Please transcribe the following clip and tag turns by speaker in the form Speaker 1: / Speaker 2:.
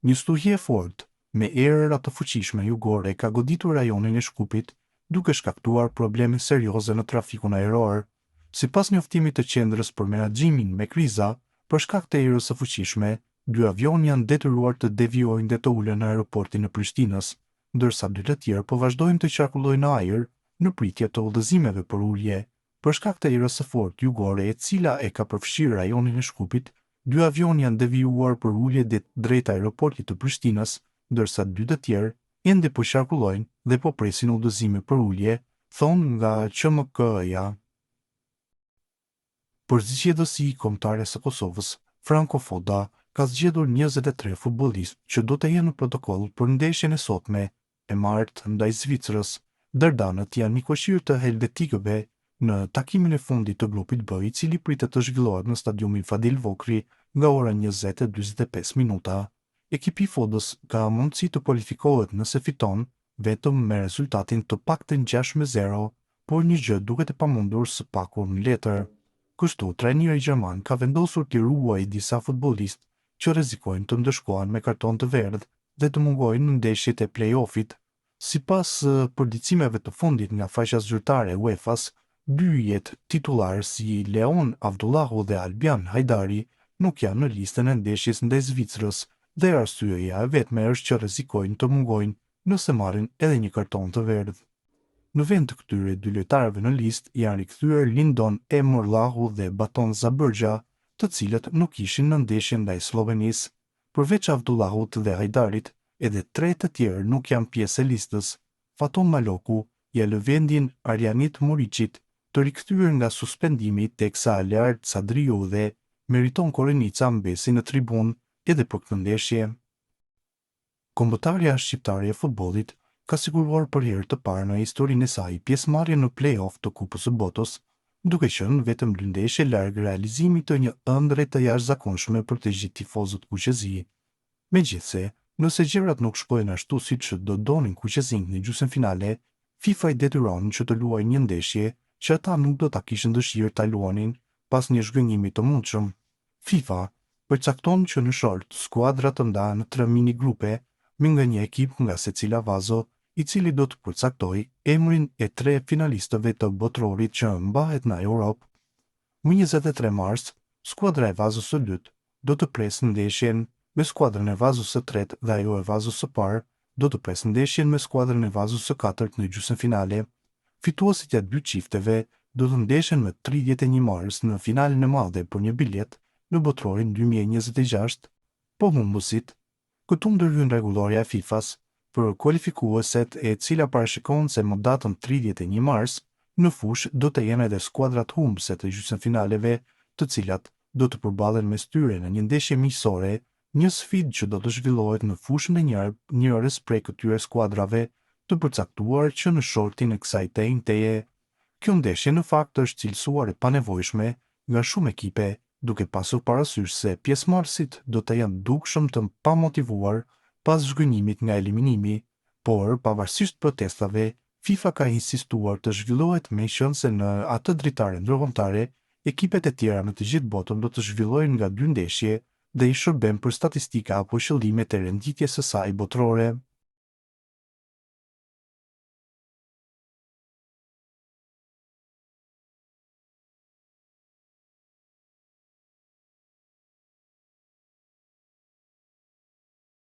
Speaker 1: Një stuhje e fortë me erëra të fuqishme jugore ka goditur rajonin e Shkupit, duke shkaktuar probleme serioze në trafikun ajror. Sipas njoftimit të qendrës për menaxhimin me kriza, për shkak të erës së fuqishme, 2 avion janë detyruar të devijojnë dhe të ulen në aeroportin e Prishtinës, ndërsa 2 të tjerë po vazhdojnë të qarkullojnë në ajër në pritje të udhëzimeve për ulje. Për shkak të erës së fortë jugore e cila e ka përfshirë rajonin e Shkupit, 2 avion janë devijuar për ulje drejt aeroportit të Prishtinës, ndërsa 2 të tjerë ende po qarkullojnë dhe po presin udhëzime për ulje, thonë nga QMK-ja. Përzgjedhësi kombëtare së Kosovës, Franco Foda, ka zgjedhur 23 futbollistë që do të jenë në protokoll për ndeshjen e sotme e martë ndaj Zvicrës. Dërdanët janë mikoqyrë të helvetikëve në takimin e fundit të grupit B, i cili pritet të zhvillohet në stadiumin Fadil Vokri nga ora 20:45 minuta. Ekipi i Fodës ka mundësi të kualifikohet nëse fiton vetëm me rezultatin të paktën 6-0, por një gjë duket e pamundur së paku në letër. Kështu, trajneri gjerman ka vendosur të ruajë disa futbollistë që rrezikojnë të ndëshkohen me karton të verdh dhe të mungojnë në ndeshjet e play-offit. Sipas përditësimeve të fundit nga faqja zyrtare e UEFA-s, 2 jetë titullarë si Leon Avdullahu dhe Albian Hajdari nuk janë në listën e ndeshjes ndaj Zvicrës dhe arsyeja e vetme është që rrezikojnë të mungojnë nëse marrin edhe një karton të verdh. Në vend të këtyre 2 lojtarëve në listë janë rikthyer Lindon Emrllahu dhe Baton Zabërgja, të cilët nuk ishin në ndeshjen ndaj Slovenisë. Përveç Avdullahut dhe Hajdarit, edhe 3 të tjerë nuk janë pjesë e listës. Faton Maloku ja lë vendin Arjanit Muriqit, të rikthyer nga suspendimi teksa Alert Sadriu dhe Meriton Korenica mbesi në tribun edhe për këtë ndeshje. Kombëtarja shqiptare e futbollit ka siguruar për herë të parë në historinë e saj pjesëmarrje në play-off të Kupës së Botës, duke qenë vetëm 2 ndeshje larg realizimit të një ëndre të jashtëzakonshme për të gjithë tifozët kuqezi. Megjithse, nëse gjërat nuk shkojnë ashtu siç do donin kuqezinjtë në gjysmëfinale, FIFA i detyron që të luajnë një ndeshje që ata nuk do ta kishin dëshirë ta luanin pas një zhgënjimi të mundshëm. FIFA përcakton që në short skuadra të ndahen në 3 mini grupe me nga një ekip nga secila vazo, i cili do të përcaktoj emrin e 3 finalistëve të botrorit që mbahet në Europë. Më 23 mars, skuadra e vazës së dytë do të presë ndeshjen me skuadrën e vazës së tretë dhe ajo e vazës së parë do të presë ndeshjen me skuadrën e vazës së katërt në gjysmëfinale. Fituesit e 2 çifteve do të ndeshen më 31 mars në finalen e madhe për një bilet në botrorin 2026, po humbusit. Këtu ndërhyn rregulloria e FIFA-s për kualifikueset e cila parashikon se më datën 31 mars në fushë do të jenë edhe skuadrat humbëse të gjysmëfinaleve, të cilat do të përballen mes tyre në një ndeshje miqësore, një sfidë që do të zhvillohet në fushën e njërës prej këtyre skuadrave, të përcaktuar që në shortin e kësaj teje. Kjo ndeshje në fakt është cilësuar e panevojshme nga shumë ekipe, duke pasur parasysh se pjesëmarrësit do të janë dukshëm të pamotivuar pas zhgënjimit nga eliminimi, por pavarësisht protestave, FIFA ka insistuar të zhvillohet meqense në atë dritare ndërkombëtare, ekipet e tjera në të gjithë botën do të zhvillojnë nga 2 ndeshje dhe i shërben për statistika apo qëllimet e renditjes së saj botërore.